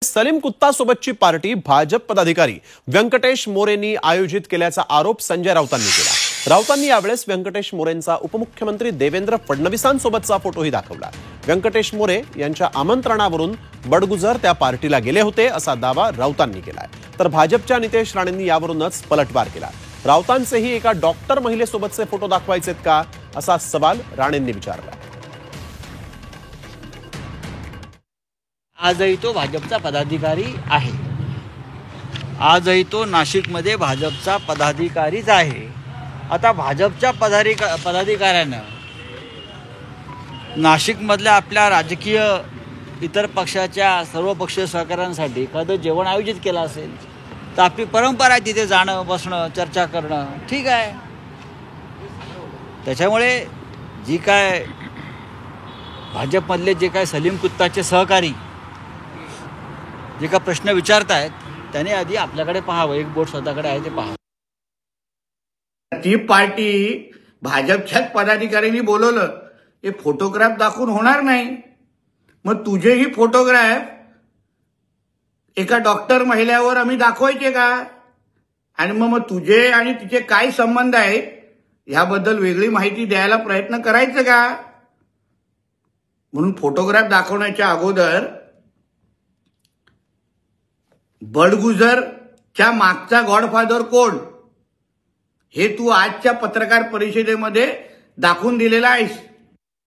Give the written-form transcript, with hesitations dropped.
सलीम कुत्ता सोबतची पार्टी भाजप पदाधिकारी व्यंकटेश मोरेंनी आयोजित केल्याचा आरोप संजय राऊतांनी केला। राऊतांनी यावेळेस व्यंकटेश मोरेंचा उपमुख्यमंत्री देवेंद्र फडणवीसांसोबतचा फोटोही दाखवला। व्यंकटेश मोरे यांच्या आमंत्रणावरून बडगुजर त्या पार्टीला गेले होते असा दावा राऊतांनी केलाय। तर भाजपच्या नितेश राणेंनी यावरूनच पलटवार केला। राऊतांचेही एका डॉक्टर महिलेसोबतचे फोटो दाखवायचेत का असा सवाल राणेंनी विचारला। आजही तो भाजपचा पदाधिकारी आहे। आजही तो नाशिकमध्ये भाजपचा पदाधिकारीच आहे। आता भाजपच्या पदाधिकाऱ्यानं नाशिकमधल्या आपल्या राजकीय इतर पक्षाच्या सर्व पक्षीय सहकाऱ्यांसाठी एखादं जेवण आयोजित केलं असेल तर आपली परंपरा आहे तिथे जाणं, बसणं, चर्चा करणं, ठीक आहे। त्याच्यामुळे जी काय भाजपमधले जे काय सलीम कुत्ताचे सहकारी जे का प्रश्न विचारतायत त्याने आधी आपल्याकडे पाहावं, एक बोट स्वतःकडे आहे ते पाहावं। ती पार्टी भाजपच्याच पदाधिकाऱ्यांनी बोलवलं, हे फोटोग्राफ दाखवून होणार नाही। मग तुझेही फोटोग्राफ एका डॉक्टर महिलेवर आम्ही दाखवायचे का? आणि मग तुझे आणि तिचे काय संबंध आहेत याबद्दल वेगळी माहिती द्यायला प्रयत्न करायचं का? म्हणून फोटोग्राफ दाखवण्याच्या अगोदर बडगुजरच्या मागचा गॉडफादर कोण हे तू आजच्या पत्रकार परिषदेमध्ये दाखवून दिलेला आहेस।